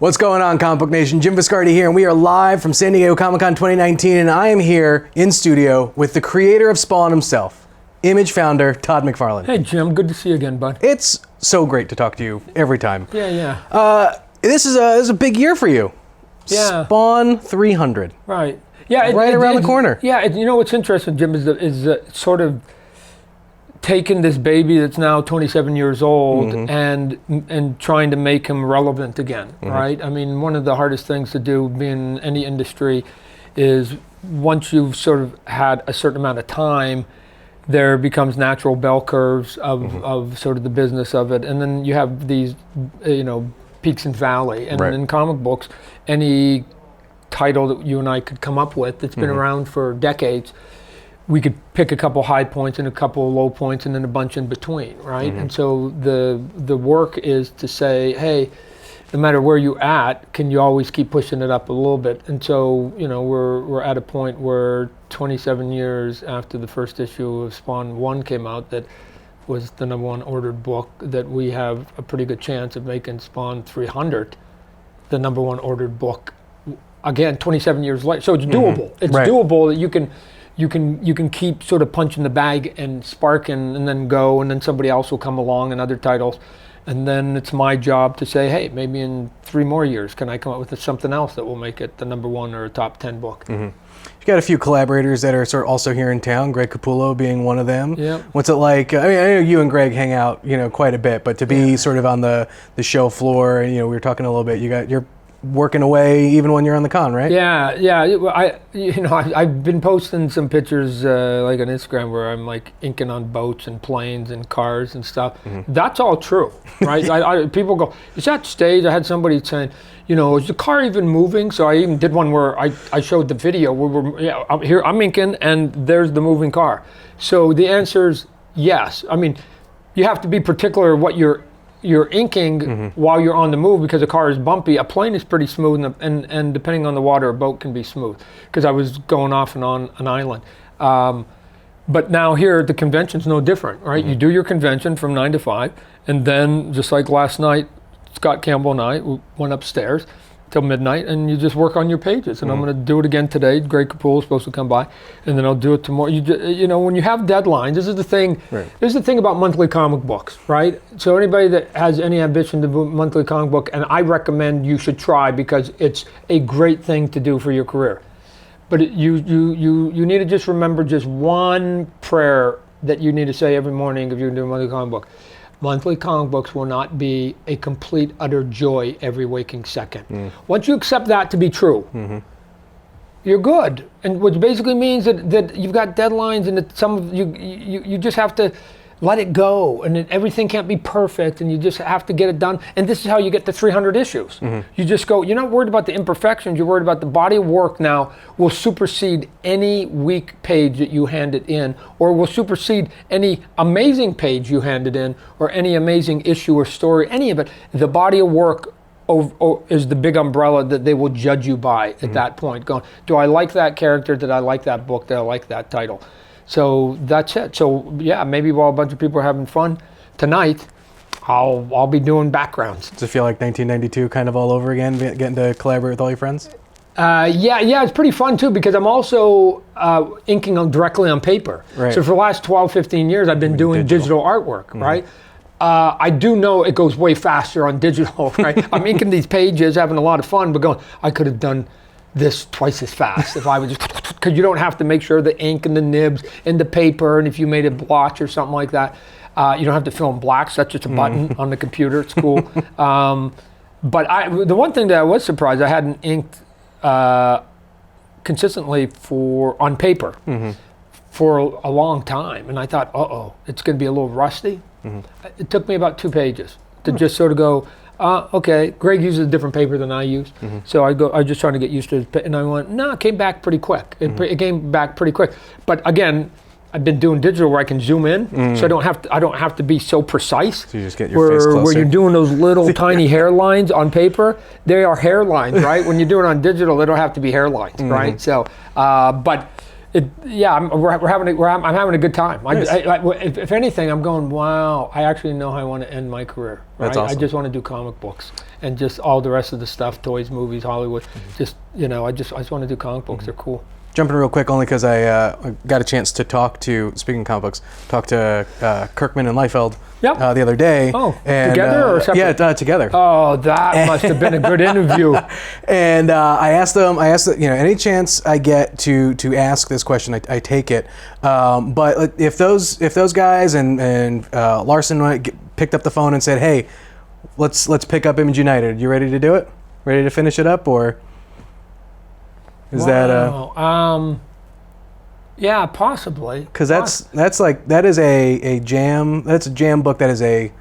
What's going on, Comic Book Nation? Jim Viscardi here, and we are live from San Diego Comic-Con 2019, and I am here in studio with the creator of Spawn himself, Image founder, Todd McFarlane. Hey, Jim. Good to see you again, bud. It's so great to talk to you every time. Yeah. This is a big year for you. Yeah. Spawn 300. Right. Yeah. Right around the corner. Yeah. You know what's interesting, Jim, is sort of taking this baby that's now 27 years old and trying to make him relevant again, right? I mean, one of the hardest things to do being in any industry is once you've sort of had a certain amount of time, there becomes natural bell curves of sort of the business of it. And then you have these, peaks and valley. And in comic books, any title that you and I could come up with that's been around for decades, we could pick a couple high points and a couple low points and then a bunch in between, right? And so the work is to say, hey, no matter where you're at, can you always keep pushing it up a little bit? And so, we're at a point where 27 years after the first issue of Spawn 1 came out, that was the #1 ordered book, that we have a pretty good chance of making Spawn 300 the #1 ordered book again 27 years later. So it's doable. It's doable that you can keep sort of punching the bag and sparking and then go, and then somebody else will come along and other titles. And then it's my job to say, hey, maybe in 3 more years, can I come up with something else that will make it the #1 or a top 10 book? You got a few collaborators that are sort of also here in town, Greg Capullo being one of them. Yeah. What's it like? I mean, I know you and Greg hang out, quite a bit, but to be sort of on the show floor, and we were talking a little bit, you're working away even when you're on the con, right? Yeah. I've been posting some pictures like on Instagram where I'm like inking on boats and planes and cars and stuff. That's all true, right? People go, is that staged? I had somebody saying, is the car even moving? So I even did one where I showed the video where I'm inking and there's the moving car. So the answer is yes. I mean, you have to be particular what you're inking while you're on the move, because a car is bumpy. A plane is pretty smooth, and depending on the water, a boat can be smooth, because I was going off and on an island. But now here at the convention's no different, right? You do your convention from 9 to 5, and then just like last night, Scott Campbell and I went upstairs till midnight, and you just work on your pages. And I'm going to do it again today. Greg Capullo is supposed to come by, and then I'll do it tomorrow. When you have deadlines, this is the thing. Right. This is the thing about monthly comic books, right? So anybody that has any ambition to do a monthly comic book, and I recommend you should try, because it's a great thing to do for your career. But you need to just remember just one prayer that you need to say every morning if you're doing a monthly comic book. Monthly comic books will not be a complete, utter joy every waking second. Once you accept that to be true, you're good. And which basically means that you've got deadlines, and that you just have to let it go, and everything can't be perfect, and you just have to get it done. And this is how you get to 300 issues. You just go, you're not worried about the imperfections, you're worried about the body of work now will supersede any weak page that you handed in, or will supersede any amazing page you handed in, or any amazing issue or story, any of it. The body of work is the big umbrella that they will judge you by at that point. Going, do I like that character? Did I like that book? Did I like that title? So that's it. So yeah, maybe while a bunch of people are having fun tonight, I'll be doing backgrounds. Does it feel like 1992 kind of all over again, getting to collaborate with all your friends? Yeah, it's pretty fun too, because I'm also inking directly on paper. Right. So for the last 12, 15 years, I've been doing digital artwork, right? I do know it goes way faster on digital, right? I'm inking these pages, having a lot of fun, but going, I could have done this twice as fast if I was just, because you don't have to make sure the ink and the nibs and the paper, and if you made a blotch or something like that, you don't have to fill in blacks. That's just a button on the computer. It's cool. But the one thing that I was surprised, I hadn't inked consistently on paper for a long time, and I thought, it's going to be a little rusty. It took me about 2 pages to just sort of go, okay, Greg uses a different paper than I use. So I just trying to get used to it. And I went, no, it came back pretty quick. It came back pretty quick. But again, I've been doing digital where I can zoom in, so I don't have to be so precise. So you just get your face closer. Where you're doing those little tiny hairlines on paper, they are hairlines, right? When you do it on digital, they don't have to be hairlines, right? So, but I'm having a good time. Nice. If anything, I'm going, wow, I actually know how I want to end my career. Right? That's awesome. I just want to do comic books and just all the rest of the stuff, toys, movies, Hollywood. Just, I just want to do comic books. They're cool. Jumping real quick, only because I got a chance to speaking of comic books, talk to Kirkman and Liefeld Yep. The other day. Oh, and, together or separate? Yeah, together. Oh, that must have been a good interview. And I asked them, any chance I get to ask this question, I take it. But if those guys and Larson picked up the phone and said, hey, let's pick up Image United, you ready to do it? Ready to finish it up, or is that yeah, possibly. Because that is a jam. That's a jam book. That is a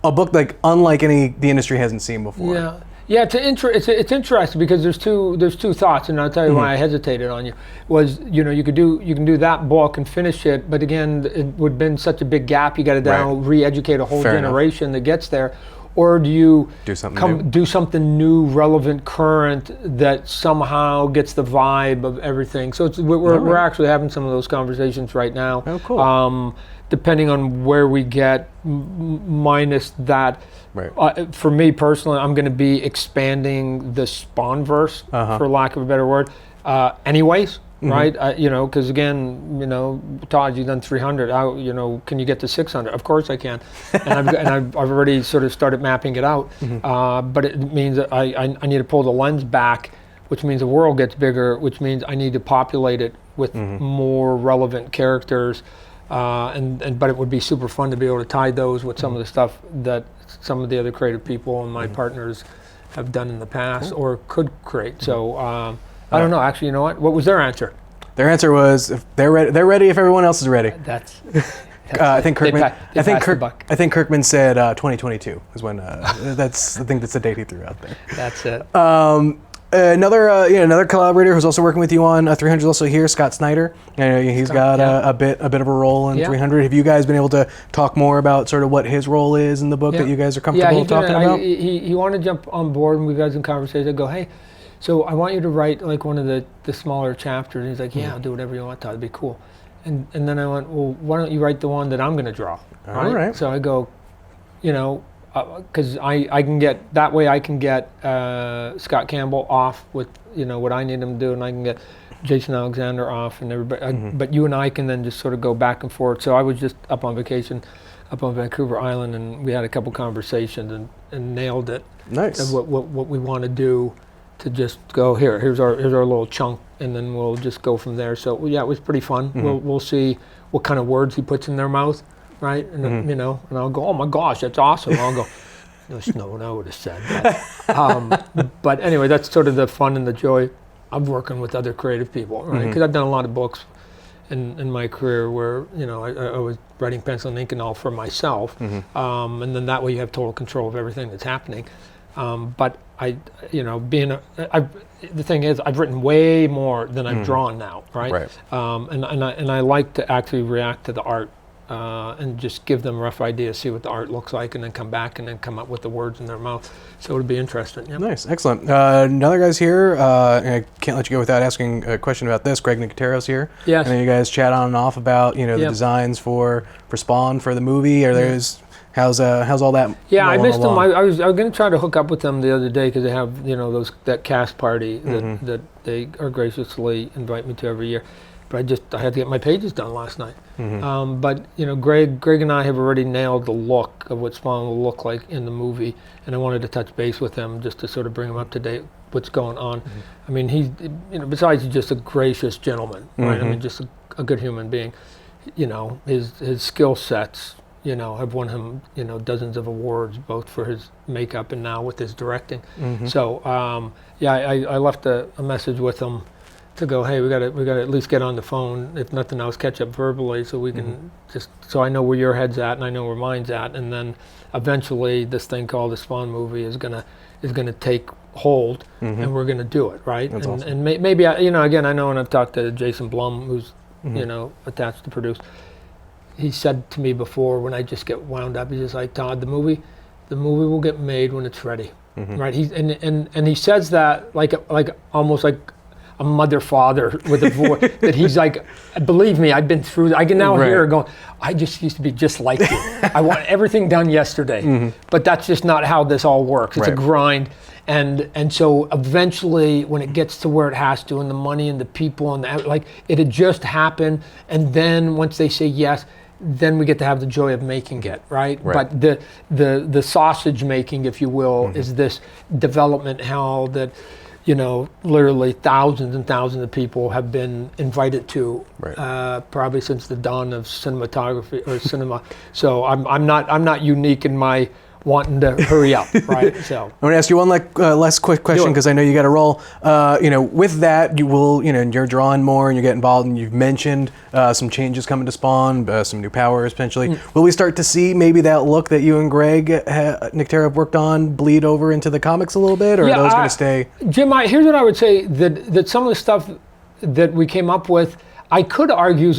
book like unlike any the industry hasn't seen before. Yeah. It's interesting because there's two thoughts, and I'll tell you why I hesitated on you. Was you can do that book and finish it, but again, it would have been such a big gap. You got to now re-educate a whole generation that gets there. Or do you do something new, relevant, current that somehow gets the vibe of everything? So we're actually having some of those conversations right now. Oh, cool. Depending on where we get, minus that. Right. For me personally, I'm going to be expanding the Spawnverse, for lack of a better word. Anyways. Right, because again, Todd, you've done 300. Can you get to 600? Of course I can, and I've already sort of started mapping it out. But it means that I need to pull the lens back, which means the world gets bigger, which means I need to populate it with more relevant characters, but it would be super fun to be able to tie those with some of the stuff that some of the other creative people and my partners have done in the past or could create. So. I don't know. Actually, you know what? What was their answer? Their answer was if they're ready if everyone else is ready. That's I think Kirkman. I think Kirkman said 2022 is when. I think that's the date he threw out there. That's it. Another collaborator who's also working with you on 300 is also here, Scott Snyder. He's got a bit of a role in 300. Have you guys been able to talk more about sort of what his role is in the book that you guys are comfortable talking about? He wanted to jump on board, and we've had some conversations. I go, hey. So I want you to write like one of the smaller chapters. And he's like, yeah, I'll do whatever you want, Todd. It'd be cool. And then I went, well, why don't you write the one that I'm going to draw? All right. So I go, because I can get Scott Campbell off with what I need him to do, and I can get Jason Alexander off, and everybody. But you and I can then just sort of go back and forth. So I was just up on vacation, up on Vancouver Island, and we had a couple conversations and nailed it. Nice. And what we want to do. To just go here's our little chunk, and then we'll just go from there. So yeah, it was pretty fun. We'll see what kind of words he puts in their mouth, right? And and I'll go, oh my gosh, that's awesome. I'll go, no one I would have said that. But anyway, that's sort of the fun and the joy of working with other creative people, right? Because I've done a lot of books in my career where I was writing pencil and ink and all for myself, and then that way you have total control of everything that's happening. But the thing is, I've written way more than I've drawn now, right? And I like to actually react to the art and just give them a rough idea, see what the art looks like, and then come back and then come up with the words in their mouth. So it'll be interesting. Yep. Nice, excellent. Another guy's here. I can't let you go without asking a question about this. Greg Nicotero's here. Yes. And then you guys chat on and off about the designs for Spawn for the movie. How's all that? Yeah, I missed them. I was going to try to hook up with them the other day because they have that cast party that they are graciously invite me to every year. But I had to get my pages done last night. But Greg and I have already nailed the look of what Spawn will look like in the movie, and I wanted to touch base with him just to sort of bring him up to date what's going on. I mean, he's besides he's just a gracious gentleman, right? I mean, just a good human being. His skill sets. Have won him, dozens of awards, both for his makeup and now with his directing. So, I left a message with him to go, hey, we got to at least get on the phone, if nothing else, catch up verbally, so we can so I know where your head's at and I know where mine's at, and then eventually this thing called the Spawn movie is gonna take hold, and we're gonna do it, right? That's awesome. And maybe again, I know, and I've talked to Jason Blum, who's attached to produce. He said to me before, when I just get wound up, he's just like, Todd, the movie will get made when it's ready, right? And he says that like almost like a mother father with a voice that he's like, believe me, I've been through. I can now hear her going, I just used to be just like you. I want everything done yesterday, but that's just not how this all works. It's a grind. And so eventually, when it gets to where it has to, and the money and the people and like it had just happened, and then once they say yes, then we get to have the joy of making it, right? But the sausage making, if you will, is this development hell that, you know, literally thousands and thousands of people have been invited to, probably since the dawn of cinematography or cinema. So I'm not unique in my wanting to hurry up, right? So I'm going to ask you one last quick question because I know you got to roll. You know, with that, you will, you know, you're drawing more and you get involved, and you've mentioned some changes coming to Spawn, some new powers potentially. Will we start to see maybe that look that you and Greg Nicotero have worked on bleed over into the comics a little bit, or are those going to stay? Jim, here's what I would say: that some of the stuff that we came up with, I could argue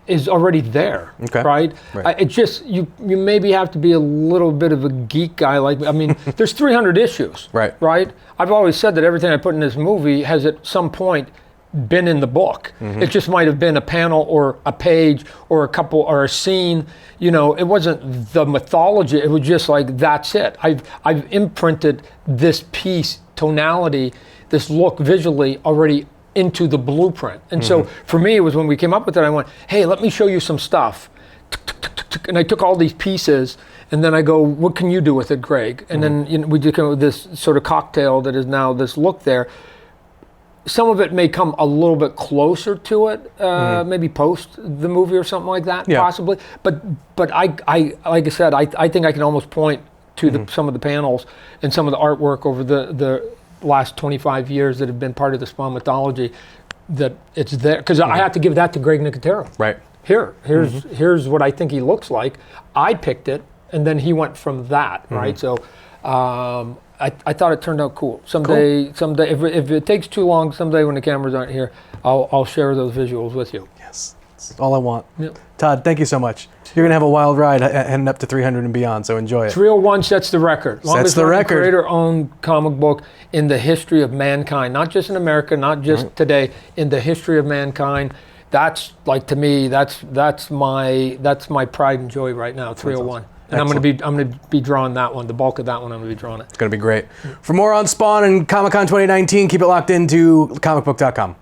is already there, right? It just, you maybe have to be a little bit of a geek guy. Like, I mean, there's 300 issues, right? I've always said that everything I put in this movie has at some point been in the book. It just might have been a panel or a page or a couple or a scene. You know, it wasn't the mythology. It was just like, that's it. I've imprinted this piece, tonality, this look visually already into the blueprint. And so for me, it was when we came up with it, I went, hey, let me show you some stuff. And I took all these pieces, and then I go, what can you do with it, Greg? And then, you know, we did kind of this sort of cocktail that is now this look there. Some of it may come a little bit closer to it, maybe post the movie or something like that, possibly. But I like I said, I think I can almost point to some of the panels and some of the artwork over the last 25 years that have been part of the Spawn mythology, that it's there. Because I had to give that to Greg Nicotero. Here's what I think he looks like. I picked it, and then he went from that, right? So I thought it turned out cool. Someday, if it takes too long, someday when the cameras aren't here, I'll share those visuals with you. Yes, that's all I want. Todd, thank you so much. You're going to have a wild ride heading up to 300 and beyond, so enjoy it. 301 sets the record. Sets the record. Creator-owned comic book in the history of mankind, not just in America, not just today, in the history of mankind. That's, like, to me, that's my pride and joy right now, 301. And I'm going to be drawing that one. The bulk of that one, I'm going to be drawing it. It's going to be great. For more on Spawn and Comic-Con 2019, keep it locked into Comicbook.com.